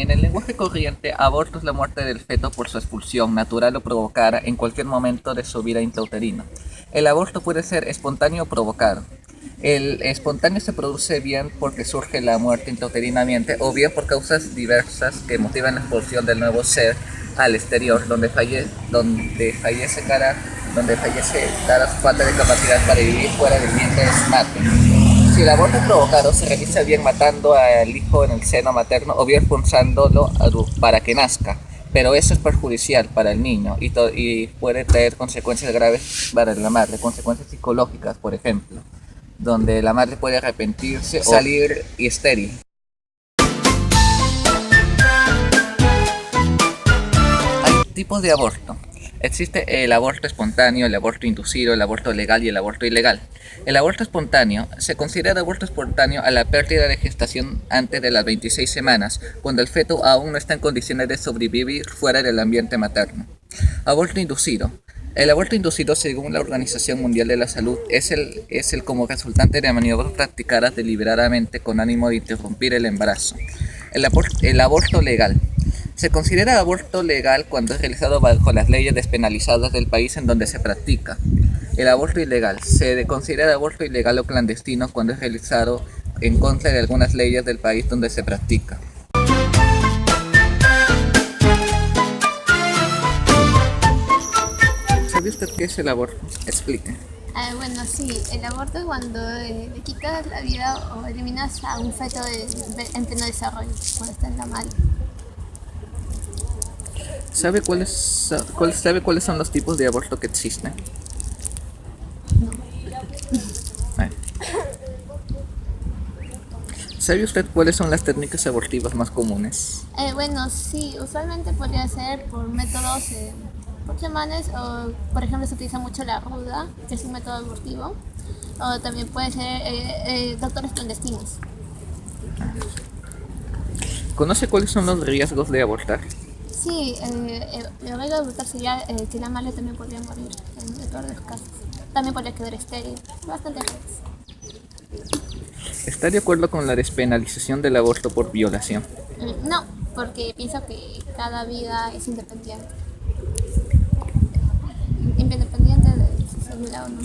En el lenguaje corriente, aborto es la muerte del feto por su expulsión, natural o provocada, en cualquier momento de su vida intrauterina. El aborto puede ser espontáneo o provocado. El espontáneo se produce bien porque surge la muerte intrauterinamente o bien por causas diversas que motivan la expulsión del nuevo ser al exterior, donde fallece dada su falta de capacidad para vivir fuera del vientre de su madre. Si el aborto es provocado, se realiza bien matando al hijo en el seno materno o bien forzándolo para que nazca, pero eso es perjudicial para el niño y puede traer consecuencias graves para la madre, consecuencias psicológicas, por ejemplo, donde la madre puede arrepentirse o salir estéril. Hay tipos de aborto. Existe el aborto espontáneo, el aborto inducido, el aborto legal y el aborto ilegal. El aborto espontáneo se considera aborto espontáneo a la pérdida de gestación antes de las 26 semanas, cuando el feto aún no está en condiciones de sobrevivir fuera del ambiente materno. Aborto inducido. El aborto inducido, según la Organización Mundial de la Salud, es el como resultante de maniobras practicadas deliberadamente con ánimo de interrumpir el embarazo. El aborto legal. Se considera aborto legal cuando es realizado bajo las leyes despenalizadas del país en donde se practica. El aborto ilegal. Se considera aborto ilegal o clandestino cuando es realizado en contra de algunas leyes del país donde se practica. ¿Sabe usted qué es el aborto? Explique. Bueno, sí, el aborto es cuando le quitas la vida o eliminas a un feto en pleno desarrollo, cuando está en la madre. ¿Sabe cuáles son los tipos de aborto que existen? No. Bueno. ¿Sabe usted cuáles son las técnicas abortivas más comunes? Bueno, sí, usualmente podría ser por métodos por chamanes o, por ejemplo, se utiliza mucho la ruda, que es un método abortivo, o también puede ser doctores clandestinos. ¿Conoce cuáles son los riesgos de abortar? Sí, el riesgo de abortar sería que la madre también podría morir en todos los casos. También podría quedar estéril, bastante riesgos. ¿Está de acuerdo con la despenalización del aborto por violación? No, porque pienso que cada vida es independiente. Independiente de si se violada o no.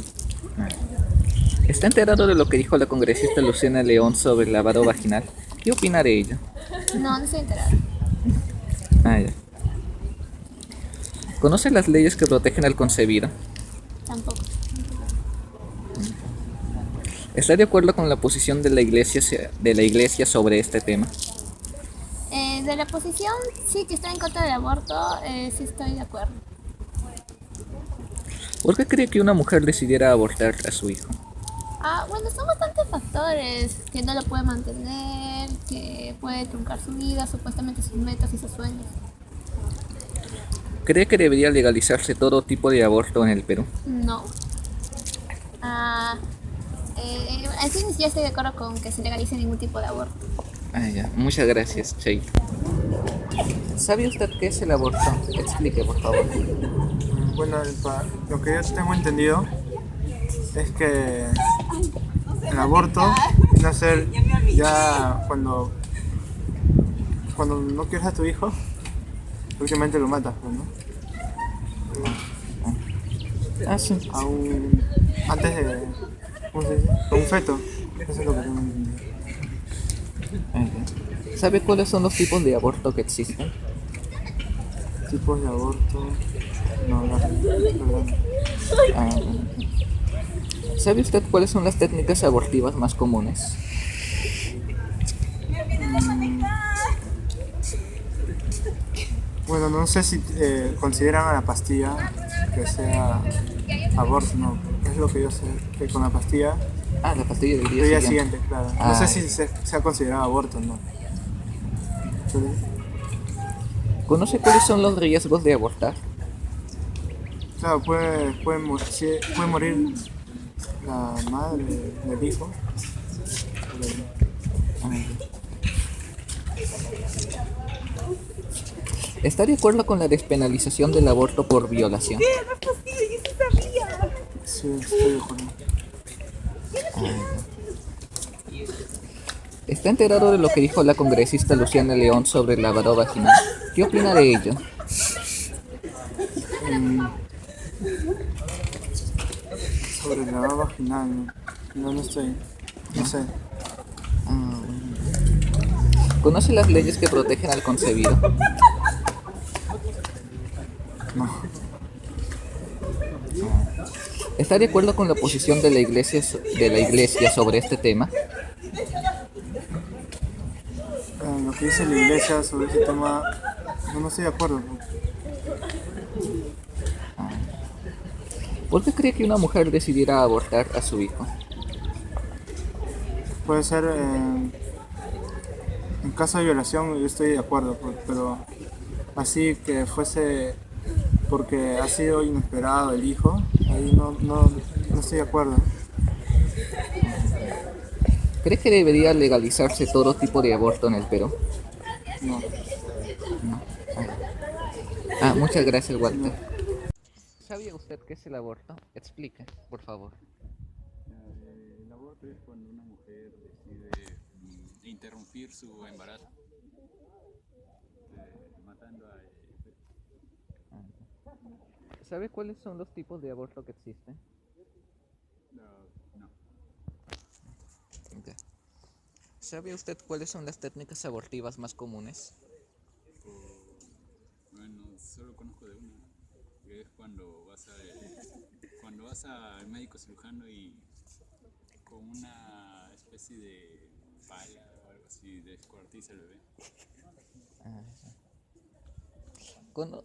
¿Está enterado de lo que dijo la congresista Luciana León sobre el lavado vaginal? ¿Qué opina de ello? No, no estoy enterada. Ya. ¿Conoce las leyes que protegen al concebido? Tampoco. ¿Está de acuerdo con la posición de la iglesia sobre este tema? De la posición, sí, que está en contra del aborto, sí estoy de acuerdo. ¿Por qué cree que una mujer decidiera abortar a su hijo? Bueno, son bastantes factores, que no lo puede mantener, que puede truncar su vida, supuestamente sus metas y sus sueños. ¿Cree que debería legalizarse todo tipo de aborto en el Perú? No. En sí, yo estoy de acuerdo con que se legalice ningún tipo de aborto. Ya. Muchas gracias, Cheito. ¿Sabe usted qué es el aborto? Explique, por favor. Bueno, lo que yo tengo entendido es que el aborto es hacer ya cuando no quieres a tu hijo, últimamente lo matas, ¿no? Sí. Antes de, ¿cómo se dice? Con un feto. Eso es lo que tengo entendido. Ya. ¿Sabe cuáles son los tipos de aborto que existen? Tipos de aborto. No, perdón. ¿Sabe usted cuáles son las técnicas abortivas más comunes? Bueno, no sé si consideran a la pastilla que sea aborto, no. Es lo que yo sé, que con la pastilla. La pastilla del El día día siguiente. siguiente, claro. No sé si se ha considerado aborto o no. ¿Conoce cuáles son los riesgos de abortar? Claro, puede morir la madre del hijo. ¿Está de acuerdo con la despenalización del aborto por violación? ¿Qué? No es posible, yo sí sabía. Sí, estoy de acuerdo. ¿Está enterado de lo que dijo la congresista Luciana León sobre el lavado vaginal? ¿Qué opina de ello? Mm, sobre el lavado vaginal, no estoy, no sé. ¿Conoce las leyes que protegen al concebido? No. ¿Está de acuerdo con la posición de la iglesia sobre este tema? Lo que dice la iglesia sobre ese tema, no estoy de acuerdo. ¿Por qué cree que una mujer decidiera abortar a su hijo? Puede ser, en caso de violación, yo estoy de acuerdo, pero así que fuese porque ha sido inesperado el hijo, ahí no estoy de acuerdo. ¿Cree que debería legalizarse todo tipo de aborto en el Perú? No. Muchas gracias, Walter. ¿Sabía usted qué es el aborto? Explique, por favor. El aborto es cuando una mujer decide interrumpir su embarazo, matando a... ¿Sabe cuáles son los tipos de aborto que existen? no. Ok. ¿Sabe usted cuáles son las técnicas abortivas más comunes? Bueno, solo conozco de una, que es cuando vas al médico cirujano y con una especie de pala o algo así descuartiza al bebé.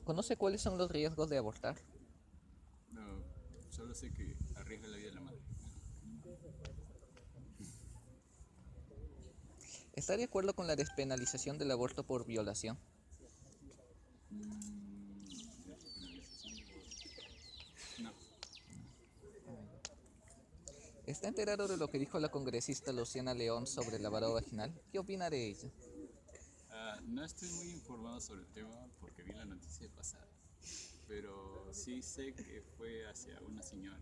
¿Conoce cuáles son los riesgos de abortar? No, solo sé que arriesga la vida de la madre. ¿Está de acuerdo con la despenalización del aborto por violación? No. ¿Está enterado de lo que dijo la congresista Luciana León sobre el lavado vaginal? ¿Qué opina de ello? No estoy muy informado sobre el tema porque vi la noticia pasada, pero sí sé que fue hacia una señora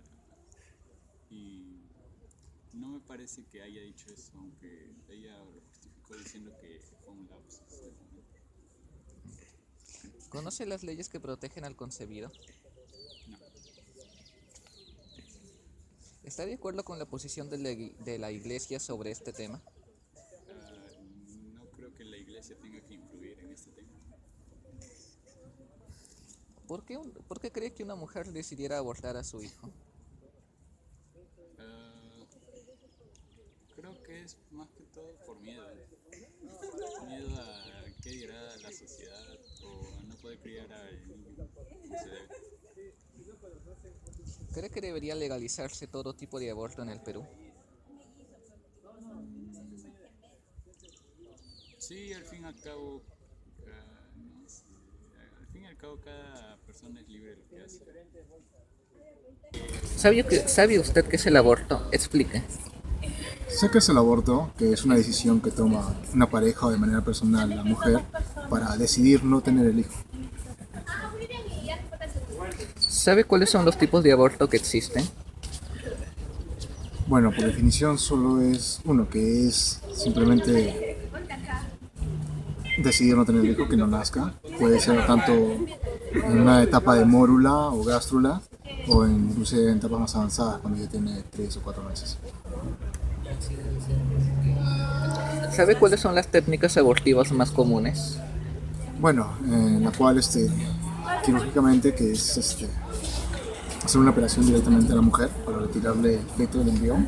y no me parece que haya dicho eso, aunque ella lo justificó diciendo que fue un lapsus. ¿Conoce las leyes que protegen al concebido? No. ¿Está de acuerdo con la posición de la iglesia sobre este tema? No creo que la iglesia tenga que influir en este tema. ¿Por qué cree que una mujer decidiera abortar a su hijo? Creo que es más que todo por miedo. Miedo a qué dirá la sociedad o a no poder criar al niño como se debe. ¿Cree que debería legalizarse todo tipo de aborto en el Perú? Sí, al fin y al cabo, no sé, al fin y al cabo cada persona es libre de lo que hace. ¿Sabe usted qué es el aborto? Explique. Sé que es el aborto, que es una decisión que toma una pareja o de manera personal la mujer para decidir no tener el hijo. ¿Sabe cuáles son los tipos de aborto que existen? Bueno, por definición solo es uno, que es simplemente decidir no tener el hijo, que no nazca. Puede ser tanto en una etapa de mórula o gástrula o incluso en etapas más avanzadas cuando ya tiene 3 o 4 meses. ¿Sabe cuáles son las técnicas abortivas más comunes? Bueno, en la cual quirúrgicamente, que es hacer una operación directamente a la mujer para retirarle el feto del embrión,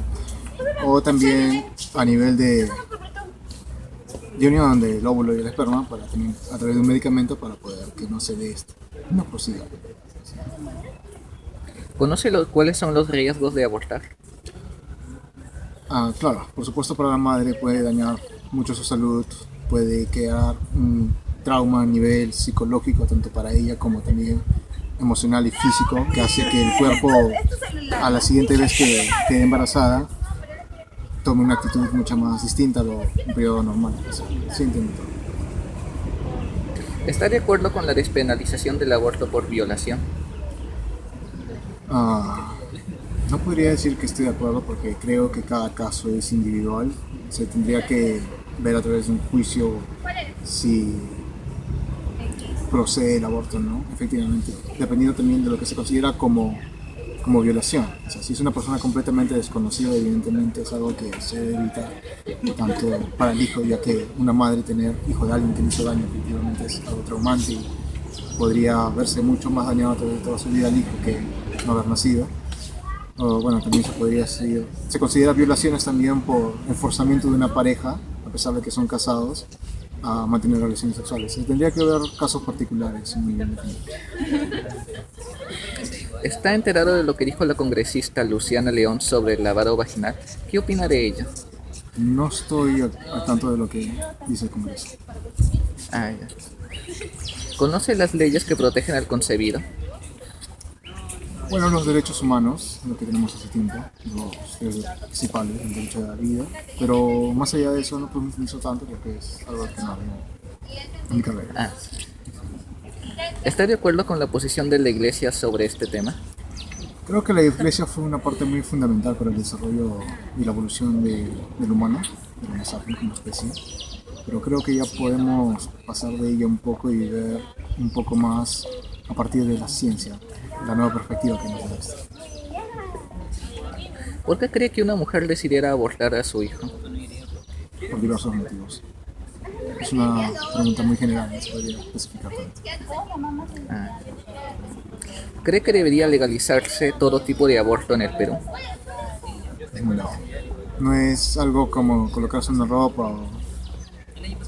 o también a nivel de unión del óvulo y el esperma para tener, a través de un medicamento para poder que no se dé no prosiga. ¿Conoce cuáles son los riesgos de abortar? Claro, por supuesto para la madre puede dañar mucho su salud, puede quedar un trauma a nivel psicológico tanto para ella como también emocional y físico, que hace que el cuerpo a la siguiente vez que quede embarazada tome una actitud mucho más distinta a un periodo normal. Sí, entiendo todo. ¿Está de acuerdo con la despenalización del aborto por violación? No podría decir que estoy de acuerdo porque creo que cada caso es individual. Se tendría que ver a través de un juicio si procede el aborto, ¿no? Efectivamente, dependiendo también de lo que se considera como violación. O sea, si es una persona completamente desconocida, evidentemente es algo que se debe evitar, tanto para el hijo, ya que una madre tener hijo de alguien que le hizo daño efectivamente es algo traumante y podría verse mucho más dañado a través de toda su vida el hijo que no haber nacido. O, bueno, también se considera violaciones también por el forzamiento de una pareja, a pesar de que son casados, a mantener relaciones sexuales. Tendría que haber casos particulares muy bien definidos. ¿Está enterado de lo que dijo la congresista Luciana León sobre el lavado vaginal? ¿Qué opina de ello? No estoy al tanto de lo que dice el Congreso. Ah, ya. ¿Conoce las leyes que protegen al concebido? Bueno, los derechos humanos, lo que tenemos hace tiempo, los principales, el derecho a la vida, pero más allá de eso no profundizo tanto porque es algo que no en mi carrera. Ah. ¿Está de acuerdo con la posición de la Iglesia sobre este tema? Creo que la iglesia fue una parte muy fundamental para el desarrollo y la evolución del humano, del Homo sapiens como especie, pero creo que ya podemos pasar de ella un poco y ver un poco más a partir de la ciencia, la nueva perspectiva que nos da esto. ¿Por qué cree que una mujer decidiera abortar a su hijo? Por diversos motivos. Es una pregunta muy general, no se podría especificar tanto. Ah. ¿Cree que debería legalizarse todo tipo de aborto en el Perú? No, no es algo como colocarse una ropa o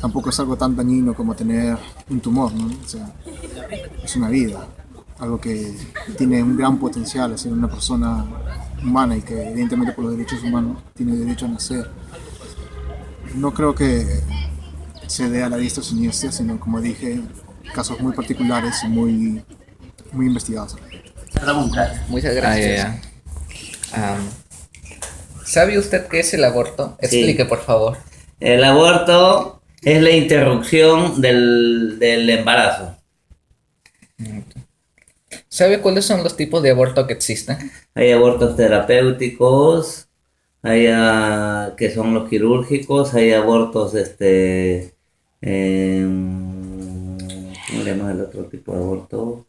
tampoco es algo tan dañino como tener un tumor, ¿no? O sea, es una vida, algo que tiene un gran potencial, ser una persona humana y que evidentemente por los derechos humanos tiene derecho a nacer. No creo que se dé a la diestra o siniestra, sino como dije, casos muy particulares y muy investigados. Muchas gracias. ¿Sabe usted qué es el aborto? Explique, por favor. El aborto es la interrupción del embarazo. ¿Sabe cuáles son los tipos de aborto que existen? Hay abortos terapéuticos, hay que son los quirúrgicos, hay abortos ¿cómo le llaman el otro tipo de aborto?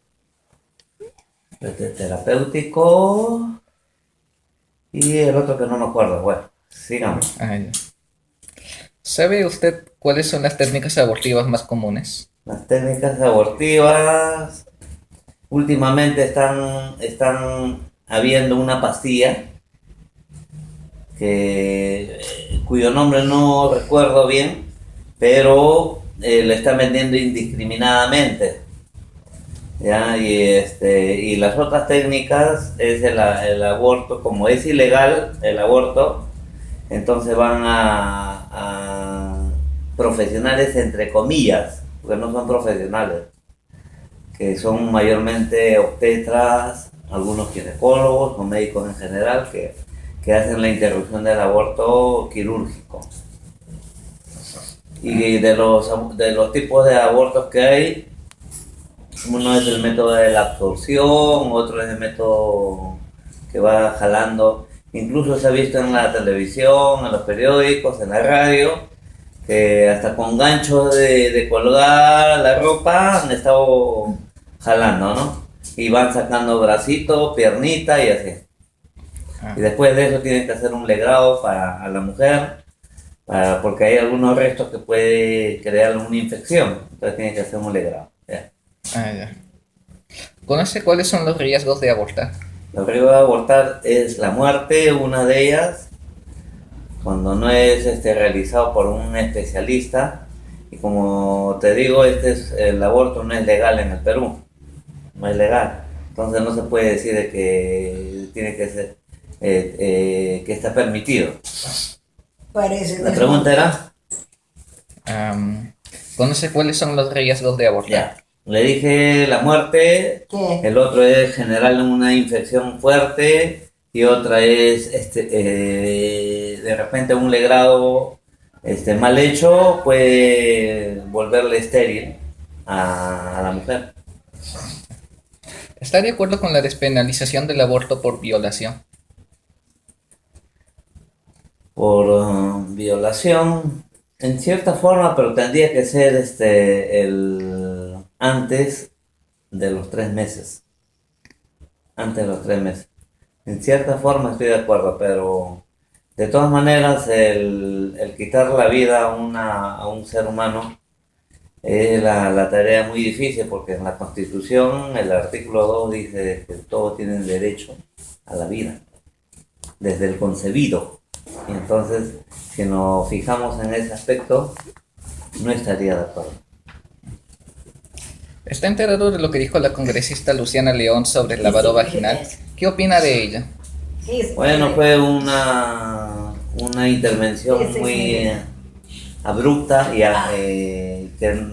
Terapéutico y el otro que no me acuerdo. Bueno, sigamos. Ah, ya. ¿Sabe usted cuáles son las técnicas abortivas más comunes? Las técnicas abortivas últimamente están habiendo una pastilla cuyo nombre no recuerdo bien, pero la están vendiendo indiscriminadamente. ¿Ya? Y las otras técnicas es el aborto, como es ilegal el aborto, entonces van a profesionales entre comillas, porque no son profesionales, que son mayormente obstetras, algunos ginecólogos o médicos en general que hacen la interrupción del aborto quirúrgico. Y de los tipos de abortos que hay, uno es el método de la absorción, otro es el método que va jalando. Incluso se ha visto en la televisión, en los periódicos, en la radio, que hasta con ganchos de colgar la ropa han estado jalando, ¿no? Y van sacando bracito, piernita y así. Y después de eso tienen que hacer un legrado a la mujer, porque hay algunos restos que puede crear una infección, entonces tienen que hacer un legrado. ¿Ya? Ah, ya. ¿Conoce cuáles son los riesgos de abortar? Los riesgos de abortar es la muerte, una de ellas, cuando no es realizado por un especialista. Y como te digo, el aborto no es legal en el Perú, no es legal. Entonces no se puede decir de que tiene que ser, que está permitido. La pregunta era... ¿Conoce cuáles son los riesgos de abortar? Ya. Le dije la muerte, ¿Qué? el otro es generar una infección fuerte y otra es de repente un legrado mal hecho puede volverle estéril a la mujer. ¿Está de acuerdo con la despenalización del aborto por violación? Por violación, En cierta forma, pero tendría que ser el antes de los 3 meses. Antes de los 3 meses. En cierta forma estoy de acuerdo, pero de todas maneras el quitar la vida a un ser humano es la tarea muy difícil, porque en la Constitución el artículo 2 dice que todos tienen derecho a la vida, desde el concebido. Y entonces, si nos fijamos en ese aspecto, no estaría de acuerdo. ¿Está enterado de lo que dijo la congresista Luciana León sobre el lavado vaginal? ¿Qué opina de ella? Bueno, fue una intervención muy abrupta y que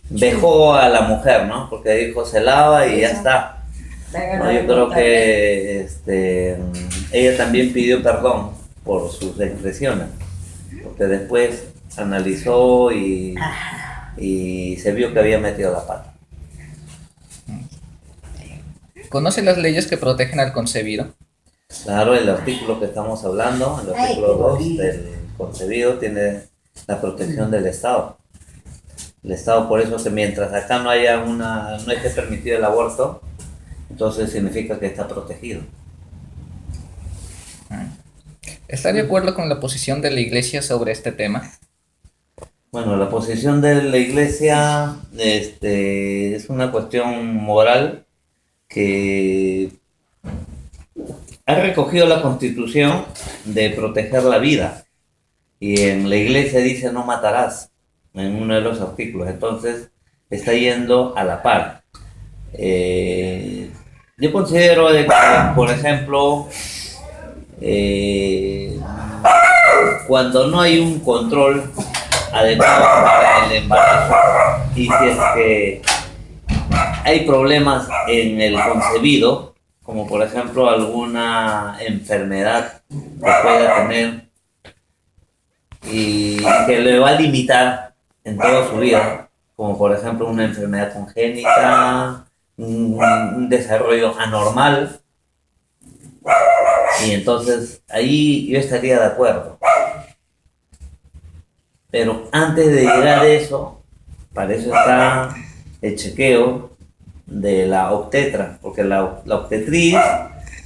dejó a la mujer, ¿no? Porque dijo se lava y ya está. No, yo creo que ella también pidió perdón por sus expresiones, porque después analizó y se vio que había metido la pata. ¿Conoce las leyes que protegen al concebido? Claro, el artículo que estamos hablando, el artículo 2 del concebido, tiene la protección del Estado. El Estado, por eso que mientras acá no esté permitido el aborto, entonces significa que está protegido. ¿Está de acuerdo con la posición de la Iglesia sobre este tema? Bueno, la posición de la Iglesia es una cuestión moral que ha recogido la Constitución de proteger la vida, y en la Iglesia dice no matarás en uno de los artículos, entonces está yendo a la par. Yo considero de que, por ejemplo, cuando no hay un control adecuado para el embarazo, y si es que hay problemas en el concebido, como por ejemplo alguna enfermedad que pueda tener y que le va a limitar en toda su vida, como por ejemplo una enfermedad congénita, un desarrollo anormal, y entonces ahí yo estaría de acuerdo. Pero antes de llegar a eso, para eso está el chequeo de la obstetra, porque la obstetriz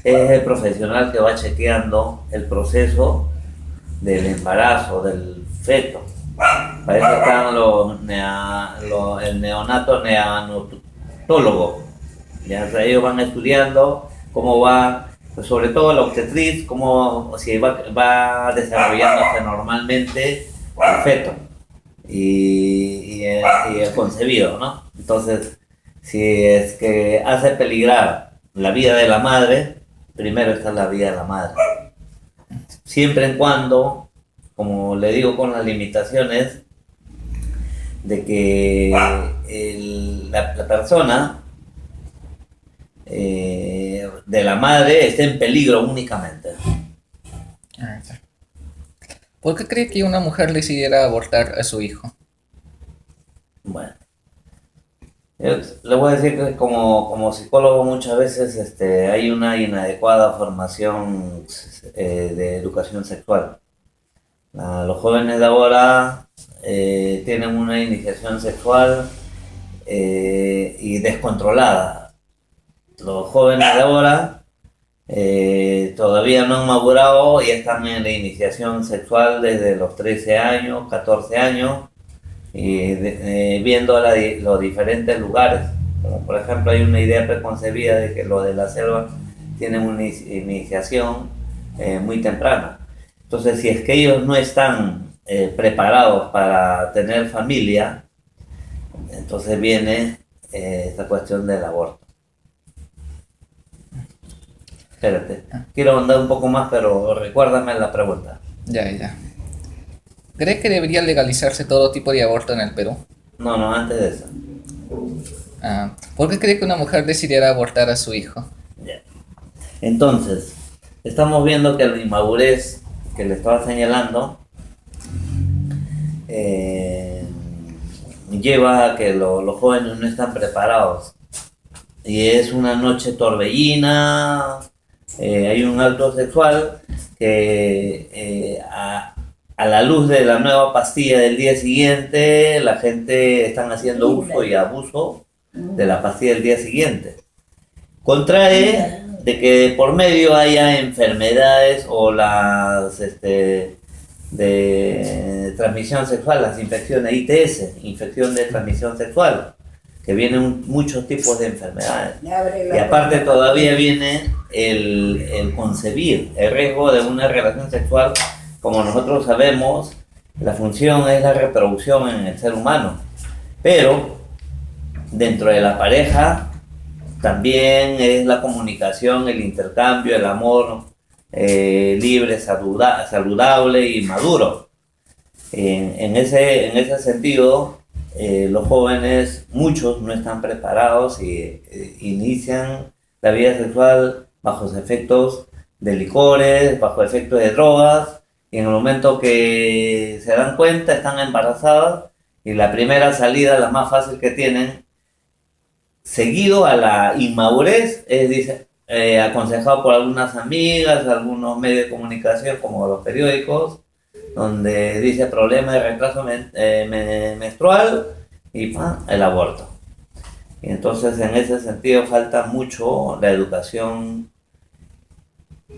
es el profesional que va chequeando el proceso del embarazo, del feto. Para eso están el neonato neonatólogo. Ya, o sea, ellos van estudiando cómo va, pues sobre todo la obstetriz, si va desarrollándose normalmente el feto y el concebido, ¿no? Entonces, si es que hace peligrar la vida de la madre, primero está la vida de la madre. Siempre en cuando, como le digo, con las limitaciones de que la persona de la madre esté en peligro únicamente. ¿Por qué cree que una mujer decidiera abortar a su hijo? Bueno, yo le voy a decir que como psicólogo muchas veces hay una inadecuada formación de educación sexual. Los jóvenes de ahora tienen una iniciación sexual y descontrolada. Los jóvenes de ahora todavía no han madurado y están en la iniciación sexual desde los 13 años, 14 años, y viendo los diferentes lugares. Como por ejemplo hay una idea preconcebida de que los de la selva tienen una iniciación muy temprana. Entonces, si es que ellos no están preparados para tener familia, entonces viene esta cuestión del aborto. Espérate, quiero ahondar un poco más, pero recuérdame la pregunta. Ya. ¿Cree que debería legalizarse todo tipo de aborto en el Perú? No, antes de eso. ¿Por qué cree que una mujer decidiera abortar a su hijo? Ya. Entonces, estamos viendo que la inmadurez que le estaba señalando lleva a que los jóvenes no están preparados. Y es una noche torbellina, hay un acto sexual que a la luz de la nueva pastilla del día siguiente, la gente están haciendo uso y abuso de la pastilla del día siguiente. Contrae de que por medio haya enfermedades o las de transmisión sexual, las infecciones ITS, infección de transmisión sexual, que vienen muchos tipos de enfermedades. Y aparte todavía viene el concebir, el riesgo de una relación sexual. Como nosotros sabemos, la función es la reproducción en el ser humano, pero dentro de la pareja también es la comunicación, el intercambio, el amor libre, saludable y maduro. En ese sentido, los jóvenes, muchos no están preparados y inician la vida sexual bajo los efectos de licores, bajo efectos de drogas, y en el momento que se dan cuenta están embarazadas, y la primera salida, la más fácil que tienen, seguido a la inmadurez, es aconsejado por algunas amigas, algunos medios de comunicación como los periódicos, donde dice problema de retraso menstrual y el aborto. Y entonces en ese sentido falta mucho la educación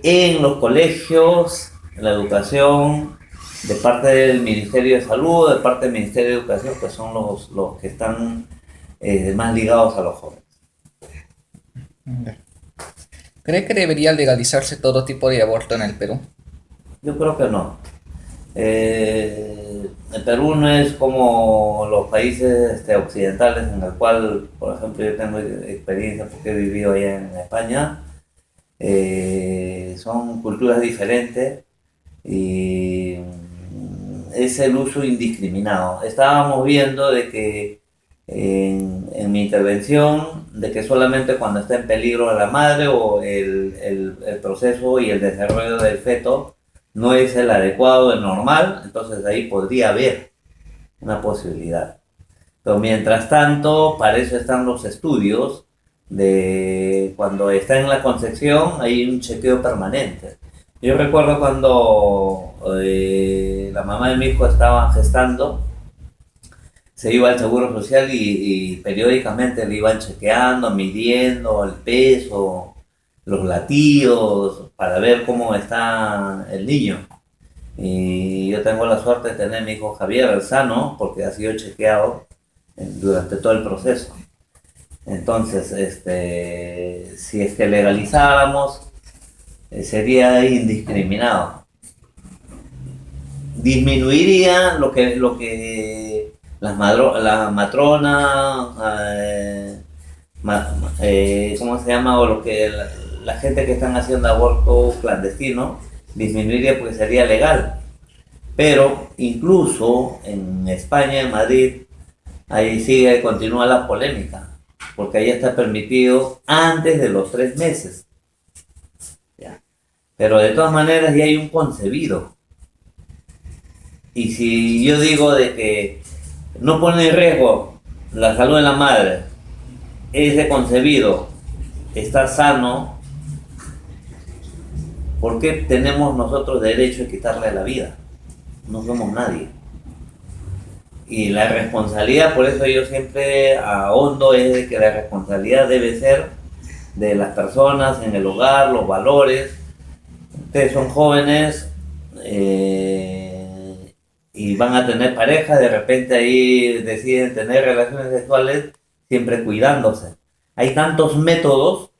en los colegios, la educación de parte del Ministerio de Salud, de parte del Ministerio de Educación, que son los que están más ligados a los jóvenes. ¿Cree que debería legalizarse todo tipo de aborto en el Perú? Yo creo que no. El Perú no es como los países occidentales, en el cual, por ejemplo, yo tengo experiencia porque he vivido allá en España. Son culturas diferentes y es el uso indiscriminado. Estábamos viendo de que en mi intervención, de que solamente cuando está en peligro la madre o el proceso y el desarrollo del feto no es el adecuado, el normal, entonces ahí podría haber una posibilidad. Pero mientras tanto, para eso están los estudios de cuando está en la concepción, hay un chequeo permanente. Yo recuerdo cuando la mamá de mi hijo estaba gestando, se iba al Seguro Social y periódicamente le iban chequeando, midiendo el peso, los latidos, para ver cómo está el niño. Y yo tengo la suerte de tener a mi hijo Javier sano, porque ha sido chequeado durante todo el proceso. Entonces, si es que legalizáramos, sería indiscriminado. Disminuiría lo que las matronas, ¿cómo se llama? O lo que la gente que están haciendo aborto clandestino, disminuiría porque sería legal. Pero incluso en España, en Madrid, ahí continúa la polémica, porque ahí está permitido antes de los 3 meses. ¿Ya? Pero de todas maneras ya hay un concebido. Y si yo digo de que no pone en riesgo la salud de la madre, ese concebido está sano, ¿por qué tenemos nosotros derecho a quitarle la vida? No somos nadie. Y la responsabilidad, por eso yo siempre ahondo, es de que la responsabilidad debe ser de las personas en el hogar, los valores. Ustedes son jóvenes y van a tener pareja, de repente ahí deciden tener relaciones sexuales, siempre cuidándose. Hay tantos métodos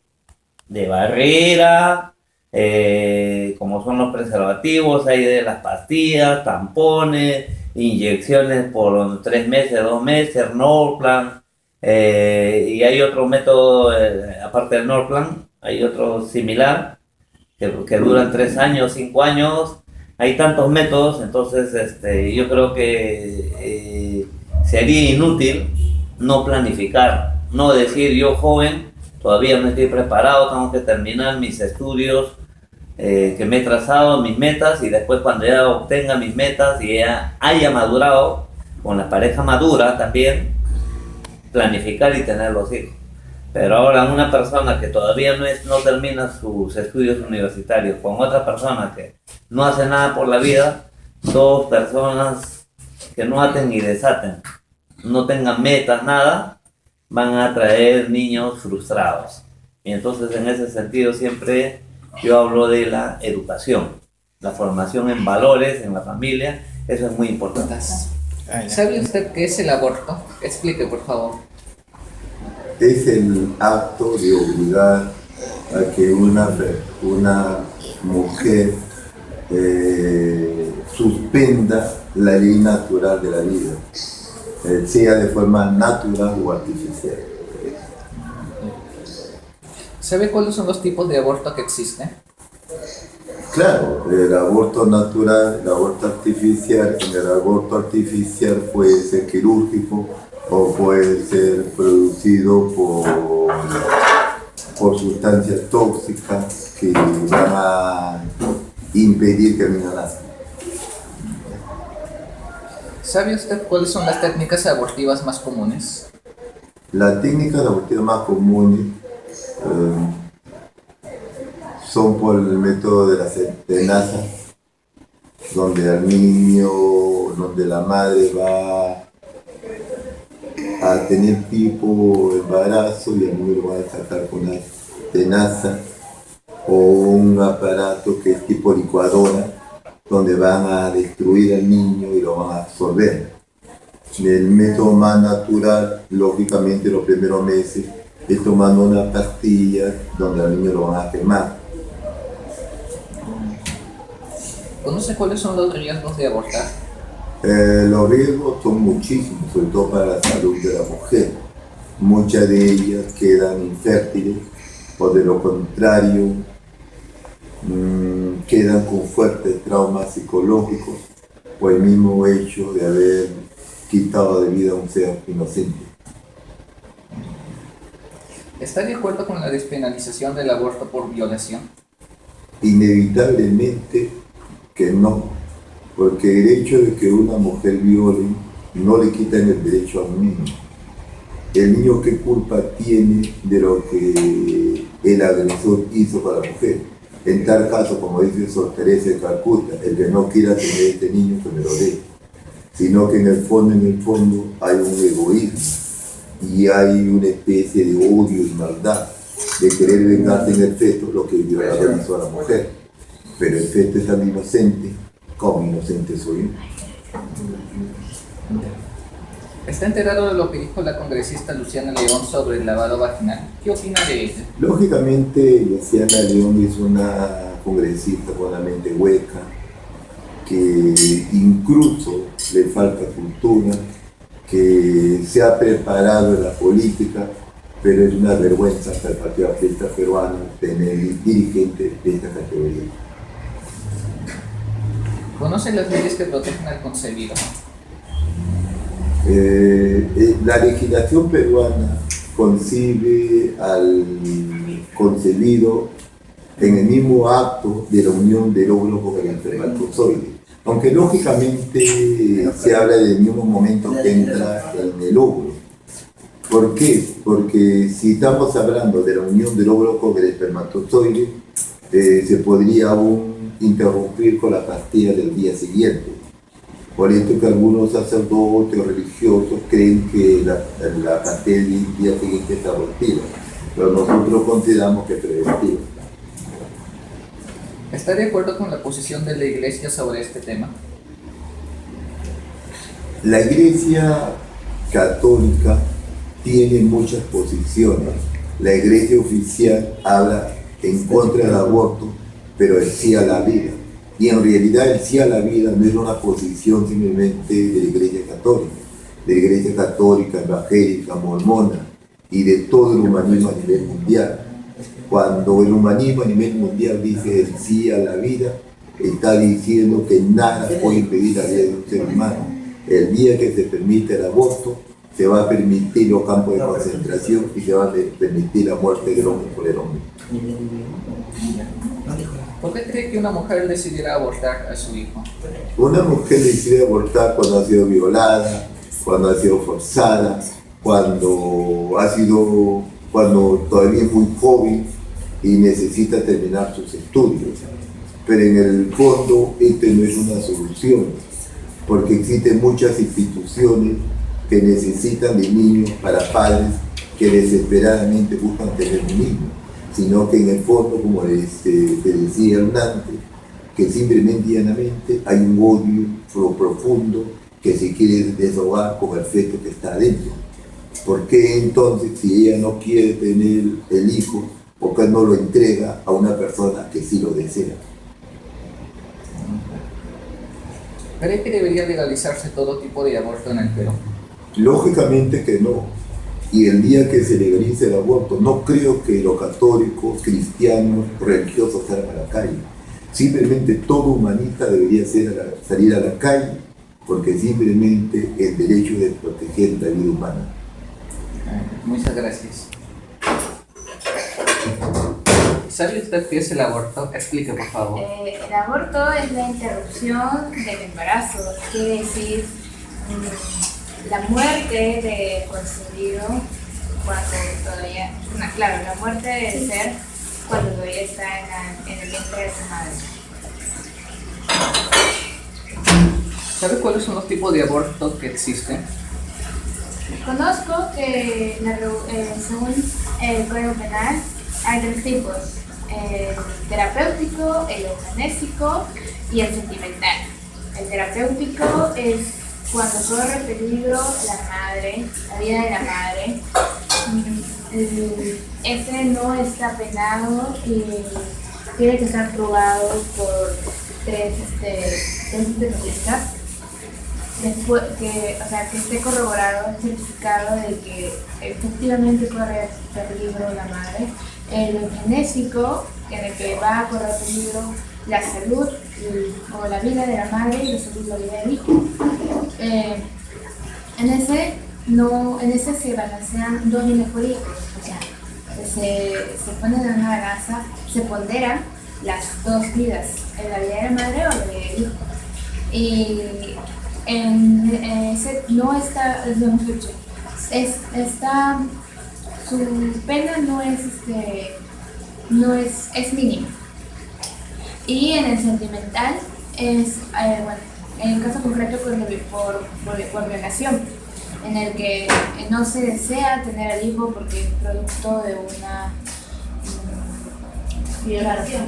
de barrera, como son los preservativos, hay de las pastillas, tampones, inyecciones por 3 meses, 2 meses, Norplan, y hay otro método, aparte del Norplan, hay otro similar, que duran 3 años, 5 años. Hay tantos métodos, entonces yo creo que sería inútil no planificar, no decir yo joven, todavía no estoy preparado, tengo que terminar mis estudios que me he trazado, mis metas, y después cuando ya obtenga mis metas y ya haya madurado, con la pareja madura también, planificar y tener los hijos. Pero ahora una persona que todavía no termina sus estudios universitarios con otra persona que no hace nada por la vida, dos personas que no aten ni desaten, no tengan metas, nada, van a traer niños frustrados. Y entonces en ese sentido siempre yo hablo de la educación, la formación en valores, en la familia, eso es muy importante. ¿Sabe usted qué es el aborto? Explique, por favor. Es el acto de obligar a que una mujer suspenda la ley natural de la vida, sea de forma natural o artificial. ¿Sabe cuáles son los tipos de aborto que existen? Claro, el aborto natural, el aborto artificial. En el aborto artificial puede ser quirúrgico o puede ser producido por sustancias tóxicas que van a impedir que el niño nazca. ¿Sabe usted cuáles son las técnicas abortivas más comunes? Las técnicas abortivas más comunes son por el método de la tenaza, donde al niño, donde la madre va a tener tipo embarazo y el niño lo va a sacar con una tenaza o un aparato que es tipo licuadora, donde van a destruir al niño y lo van a absorber. El método más natural, lógicamente los primeros meses, es tomando una pastilla donde al niño lo van a quemar. ¿Conoce cuáles son los riesgos de abortar? Los riesgos son muchísimos, sobre todo para la salud de la mujer. Muchas de ellas quedan infértiles o de lo contrario quedan con fuertes traumas psicológicos por el mismo hecho de haber quitado de vida a un ser inocente. ¿Está de acuerdo con la despenalización del aborto por violación? Inevitablemente que no, porque el hecho de que una mujer viole no le quitan el derecho a un niño. El niño, ¿qué culpa tiene de lo que el agresor hizo para la mujer? En tal caso, como dice Sor Teresa de Calcuta, el que no quiera tener este niño que me lo dé, sino que en el fondo hay un egoísmo y hay una especie de odio y maldad de querer vengarse en el feto, lo que el violador hizo a la mujer. Pero el feto es tan inocente como inocente soy yo. ¿Está enterado de lo que dijo la congresista Luciana León sobre el lavado vaginal? ¿Qué opina de ella? Lógicamente, Luciana León es una congresista con la mente hueca, que incluso le falta cultura, que se ha preparado en la política, pero es una vergüenza para el Partido Aprista Peruano tener dirigentes de esta categoría. ¿Conoce las leyes que protegen al concebido? La legislación peruana concibe al concebido en el mismo acto de la unión del óvulo con el espermatozoide. Aunque lógicamente se habla del mismo momento que entra en el óvulo. ¿Por qué? Porque si estamos hablando de la unión del óvulo con el espermatozoide, se podría aún interrumpir con la pastilla del día siguiente. Por esto que algunos sacerdotes o religiosos creen que la pastilla del día siguiente es abortiva, pero nosotros consideramos que es preventiva. ¿Está de acuerdo con la posición de la Iglesia sobre este tema? La Iglesia Católica tiene muchas posiciones. La Iglesia oficial habla en contra del aborto, pero el sí a la vida. Y en realidad el sí a la vida no es una posición simplemente de la Iglesia Católica, de la Iglesia Católica, evangélica, mormona y de todo el humanismo a nivel mundial. Cuando el humanismo a nivel mundial dice el sí a la vida, está diciendo que nada puede impedir la vida de un ser humano. El día que se permite el aborto, se va a permitir los campos de concentración y se va a permitir la muerte del hombre por el hombre. ¿Por qué cree que una mujer decidirá abortar a su hijo? Una mujer decide abortar cuando ha sido violada, cuando ha sido forzada, cuando todavía es muy joven y necesita terminar sus estudios. pero en el fondo este no es una solución, porque existen muchas instituciones que necesitan de niños para padres que desesperadamente buscan tener un niño, sino que en el fondo, como te decía Hernante, que simplemente y llanamente hay un odio profundo que se quiere desahogar con el feto que está adentro. ¿Por qué entonces, si ella no quiere tener el hijo, por qué no lo entrega a una persona que sí lo desea? ¿Cree que debería legalizarse todo tipo de aborto en el Perú? Lógicamente que no. Y el día que se legalice el aborto, no creo que los católicos, cristianos, religiosos salgan a la calle. Simplemente todo humanista debería salir a la calle, porque simplemente el derecho de proteger la vida humana. Muchas gracias. ¿Sabe usted qué es el aborto? Explique, por favor. El aborto es la interrupción del embarazo, quiere decir la muerte de concebido cuando todavía, claro, la muerte del ser cuando todavía está en el vientre de su madre. ¿Sabe cuáles son los tipos de abortos que existen? Conozco que según el Código Penal hay 3 tipos: el terapéutico, el eugenésico y el sentimental. El terapéutico es cuando corre peligro la vida de la madre. Este no está penado y tiene que estar probado por 3 especialistas. Después, que esté corroborado, certificado de que efectivamente corre peligro la madre. El eugenésico, en el que va a correr peligro la salud o la vida de la madre y la salud de la vida del hijo. En ese se balancean 2 bienes jurídicos, o sea, se ponen en una balanza, se ponderan las 2 vidas, la vida de la madre o la vida del hijo. Y en ese no está, lo hemos dicho, su pena es mínima. Y en el sentimental es, en el caso concreto por violación, en el que no se desea tener al hijo porque es producto de una violación.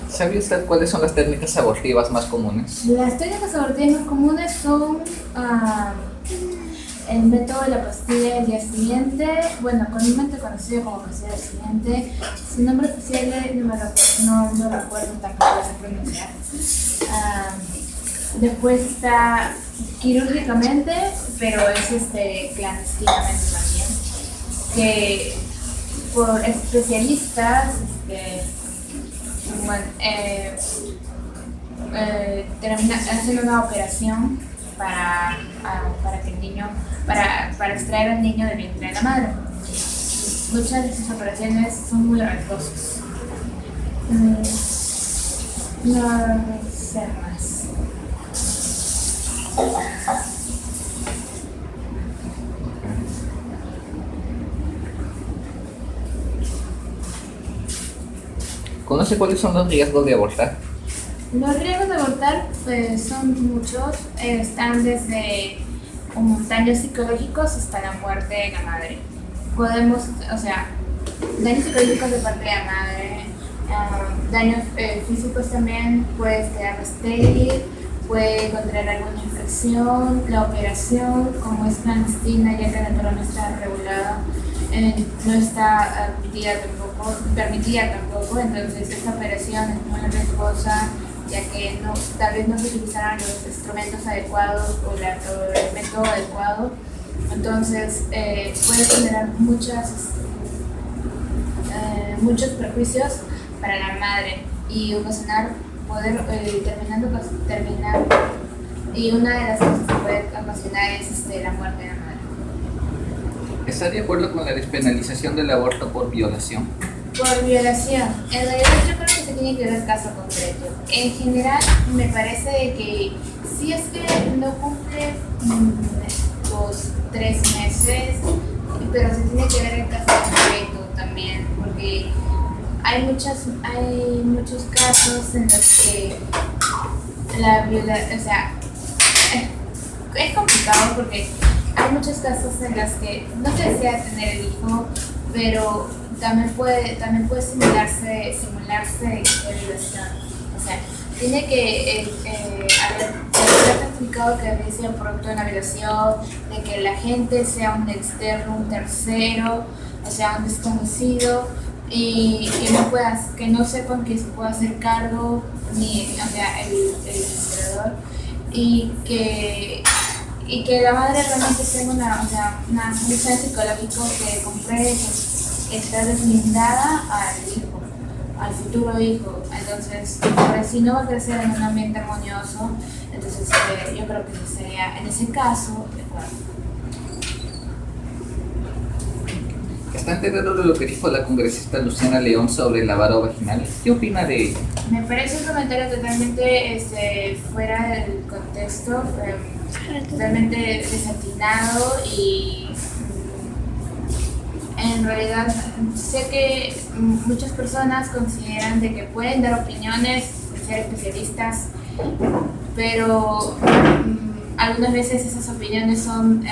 ¿Sabe usted cuáles son las técnicas abortivas más comunes? Las técnicas abortivas más comunes son el método de la pastilla del día siguiente, comúnmente conocido como pastilla del siguiente. Su nombre oficial no recuerdo, tampoco lo sé pronunciar. Después está quirúrgicamente, pero es clandestinamente también, que por especialistas hacen una operación para que el niño, para extraer al niño del vientre de la madre. Muchas de esas operaciones son muy riesgosas. No sé más. ¿Conoce cuáles son los riesgos de abortar? Los riesgos de abortar son muchos, están desde daños psicológicos hasta la muerte de la madre. Daños psicológicos de parte de la madre, daños físicos también, puedes quedar estéril, puede contraer alguna infección, la operación, como es clandestina, ya que la norma no está regulada, no está permitida tampoco, entonces esta operación es muy riesgosa, ya que tal vez no se utilizaran los instrumentos adecuados o el método adecuado, entonces puede generar muchos perjuicios para la madre y ocasionar, terminar, y una de las cosas que puede ocasionar es la muerte de la madre. ¿Está de acuerdo con la despenalización del aborto por violación? Por violación. En realidad yo creo que se tiene que ver el caso concreto. En general me parece de que si es que no cumple los 3 meses, pero se tiene que ver el caso concreto también. porque hay muchos casos en los que la violación, o sea, es complicado porque hay muchos casos en los que no se desea tener el hijo, pero también puede simularse violación. O sea, tiene que haber certificado que había sido producto de una violación, de que la gente sea un externo, un tercero, o sea, un desconocido, y que no sepan que se pueda hacer cargo, o sea, el violador, y que la madre realmente tenga una solución psicológica que compruebe que está deslindada al hijo, al futuro hijo. Entonces, pues, si no va a crecer en un ambiente armonioso, entonces yo creo que eso sería, en ese caso, de acuerdo. ¿Está enterado de lo que dijo la congresista Luciana León sobre el lavado vaginal? ¿Qué opina de ello? Me parece un comentario totalmente fuera del contexto, totalmente desatinado y en realidad sé que muchas personas consideran de que pueden dar opiniones, ser especialistas, pero algunas veces esas opiniones son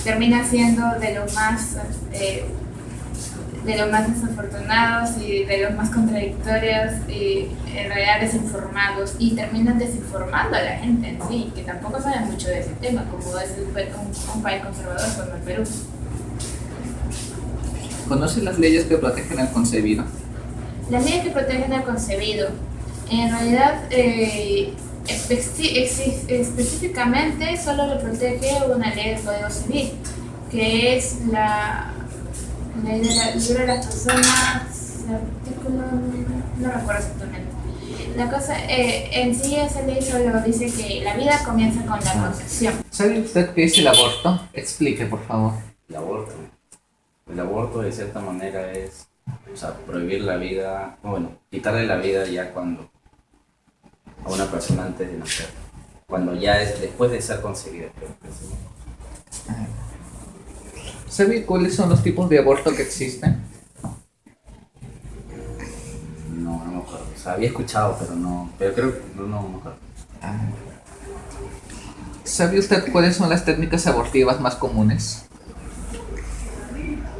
terminan siendo de los más desafortunados y de los más contradictorios y en realidad desinformados, y terminan desinformando a la gente en sí, que tampoco saben mucho de ese tema, como es un país conservador como el Perú. ¿Conoce las leyes que protegen al concebido? Las leyes que protegen al concebido, en realidad específicamente solo lo protege una ley del Código Civil, que es la ley de la libre de las personas, artículo, no recuerdo exactamente. La cosa, en sí esa ley solo dice que la vida comienza con la concepción. ¿Sabe usted qué es el aborto? Explique, por favor. El aborto de cierta manera es, o sea, prohibir la vida, bueno, quitarle la vida ya cuando a una persona antes de nacer, cuando ya es después de ser concebida. ¿Sabe cuáles son los tipos de aborto que existen? No me acuerdo, o sea, había escuchado, pero creo que no me acuerdo. ¿Sabe usted cuáles son las técnicas abortivas más comunes?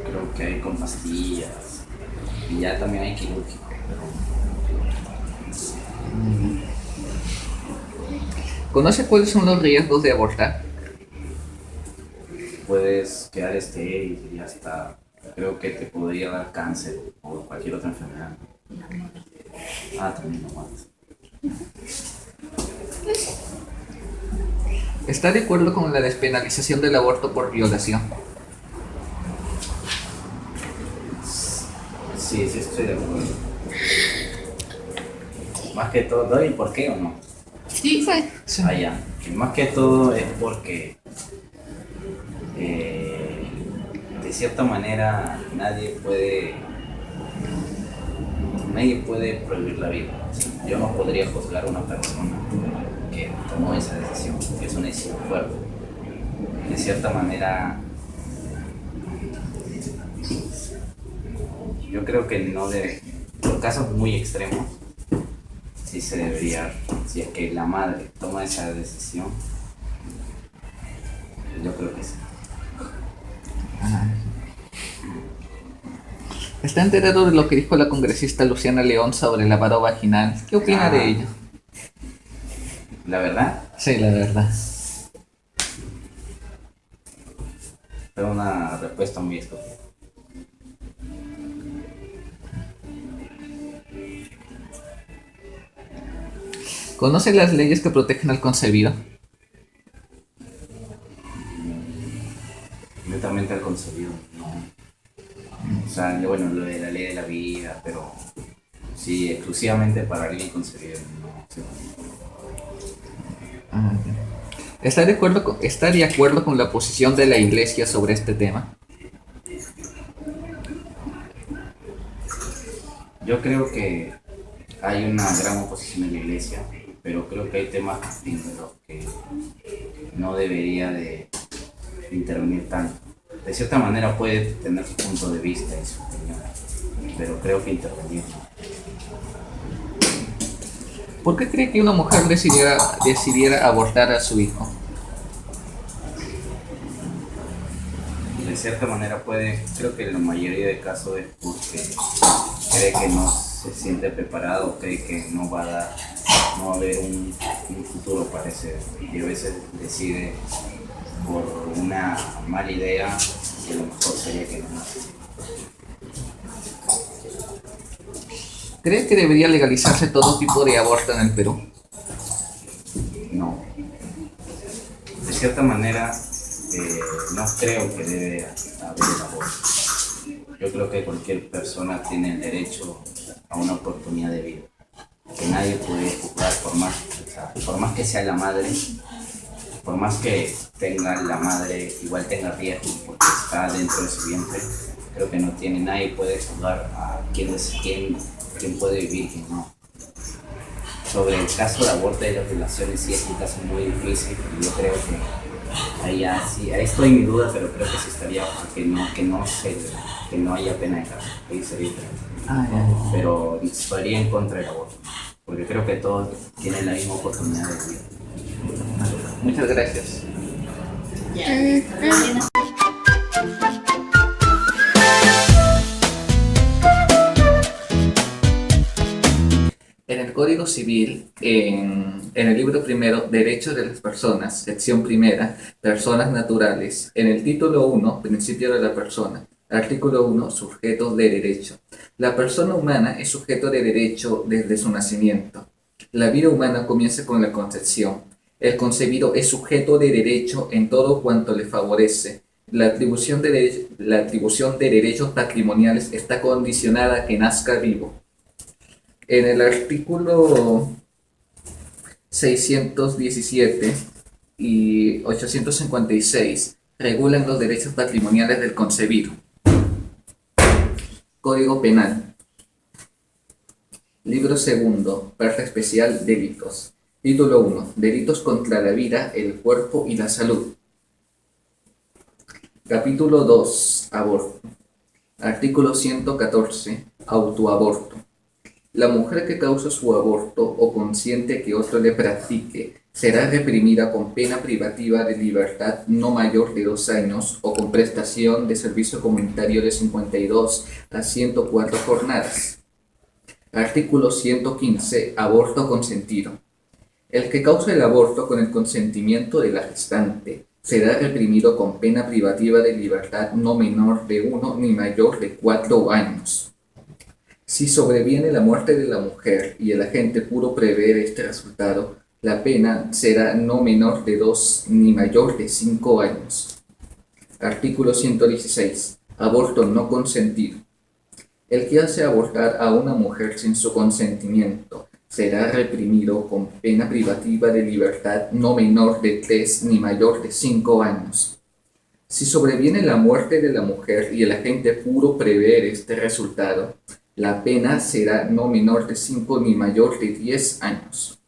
Creo que hay con pastillas y ya también hay quirúrgico, ¿Conoce cuáles son los riesgos de abortar? puedes quedar estéril y hasta creo que te podría dar cáncer o cualquier otra enfermedad. También no más. ¿Está de acuerdo con la despenalización del aborto por violación? Sí, estoy de acuerdo. Más que todo, ¿doy por qué o no? Sí, fue. Sí. Ya. Y más que todo es porque de cierta manera nadie puede prohibir la vida. Yo no podría juzgar a una persona que tomó esa decisión, que es una decisión fuerte. De cierta manera, yo creo que no debe, por casos muy extremos, sí se debería, si es que la madre toma esa decisión, yo creo que sí. ¿Está enterado de lo que dijo la congresista Luciana León sobre el lavado vaginal? ¿Qué opina de ello? ¿La verdad? Sí, la verdad. Fue una respuesta muy estúpida. ¿Conoce las leyes que protegen al concebido? Netamente al concebido, no. O sea, bueno, lo de la ley de la vida, pero sí, exclusivamente para alguien concebido, no. Sí. ¿Está de acuerdo con la posición de la Iglesia sobre este tema? Yo creo que hay una gran oposición en la Iglesia, pero creo que hay temas en los que no debería de intervenir tanto. de cierta manera puede tener su punto de vista y su opinión, pero creo que intervenir no. ¿Por qué cree que una mujer decidiera abortar a su hijo? De cierta manera creo que en la mayoría de casos es porque cree que no se siente preparado, cree que no va a haber un futuro para ese, y a veces decide por una mala idea que lo mejor sería que no nace. ¿Cree que debería legalizarse todo tipo de aborto en el Perú? No. De cierta manera, no creo que debe haber el aborto. Yo creo que cualquier persona tiene el derecho a una oportunidad de vida. Que nadie puede juzgar por más que sea la madre, por más que tenga la madre, igual tenga riesgo porque está dentro de su vientre. Creo que nadie puede juzgar a quién puede vivir y quién no. Sobre el caso de aborto y las violaciones, sí es un caso muy difícil. Yo creo que ahí estoy en mi duda, pero creo que sí estaría que no haya pena de cárcel. Ahí sería diferente. Pero estaría en contra del aborto, porque creo que todos tienen la misma oportunidad de vivir. Muchas gracias. En el Código Civil, en el libro primero, Derechos de las Personas, sección primera, Personas Naturales, en el título 1, Principio de la Persona, artículo 1, Sujeto de Derecho. La persona humana es sujeto de derecho desde su nacimiento. La vida humana comienza con la concepción. El concebido es sujeto de derecho en todo cuanto le favorece. La atribución de derechos patrimoniales está condicionada a que nazca vivo. En el artículo 617 y 856 regulan los derechos patrimoniales del concebido. Código Penal. Libro segundo, parte especial, Delitos. Título 1. Delitos contra la vida, el cuerpo y la salud. Capítulo 2. Aborto. Artículo 114. Autoaborto. La mujer que causa su aborto o consiente que otro le practique será reprimida con pena privativa de libertad no mayor de 2 años o con prestación de servicio comunitario de 52 a 104 jornadas. Artículo 115. Aborto consentido. El que cause el aborto con el consentimiento de la gestante será reprimido con pena privativa de libertad no menor de 1 ni mayor de 4 años. Si sobreviene la muerte de la mujer y el agente pudo prever este resultado, la pena será no menor de 2 ni mayor de 5 años. Artículo 116. Aborto no consentido. El que hace abortar a una mujer sin su consentimiento será reprimido con pena privativa de libertad no menor de 3 ni mayor de 5 años. Si sobreviene la muerte de la mujer y el agente pudo prever este resultado, la pena será no menor de 5 ni mayor de 10 años.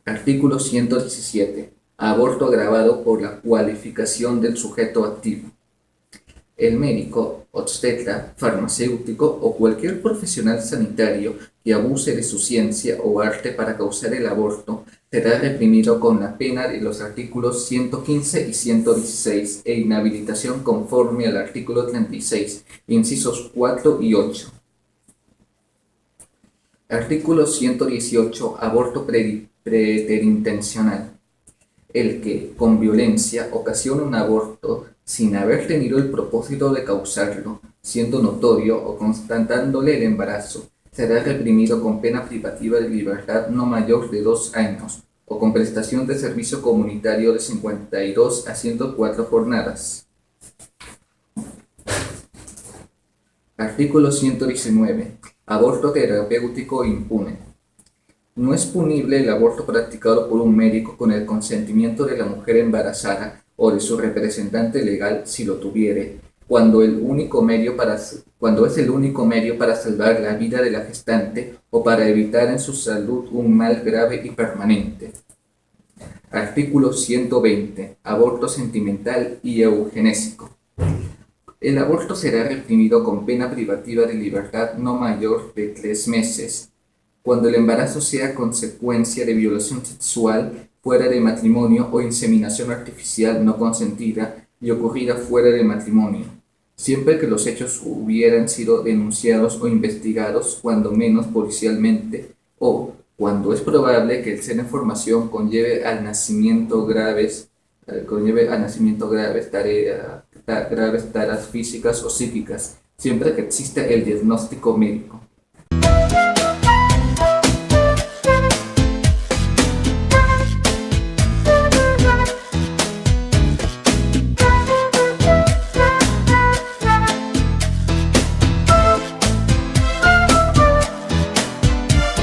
Artículo 117. Aborto agravado por la cualificación del sujeto activo. El médico, obstetra, farmacéutico o cualquier profesional sanitario que abuse de su ciencia o arte para causar el aborto será reprimido con la pena de los artículos 115 y 116 e inhabilitación conforme al artículo 36, incisos 4 y 8. Artículo 118. Aborto preterintencional. El que, con violencia, ocasiona un aborto sin haber tenido el propósito de causarlo, siendo notorio o constatándole el embarazo, será reprimido con pena privativa de libertad no mayor de 2 años, o con prestación de servicio comunitario de 52 a 104 jornadas. Artículo 119. Aborto terapéutico impune. No es punible el aborto practicado por un médico con el consentimiento de la mujer embarazada o de su representante legal si lo tuviere, cuando es el único medio para salvar la vida de la gestante o para evitar en su salud un mal grave y permanente. Artículo 120. Aborto sentimental y eugenésico. El aborto será reprimido con pena privativa de libertad no mayor de 3 meses, cuando el embarazo sea consecuencia de violación sexual fuera de matrimonio o inseminación artificial no consentida y ocurrida fuera del matrimonio, siempre que los hechos hubieran sido denunciados o investigados, cuando menos policialmente, o cuando es probable que el ser en formación conlleve al nacimiento graves graves taras físicas o psíquicas, siempre que exista el diagnóstico médico.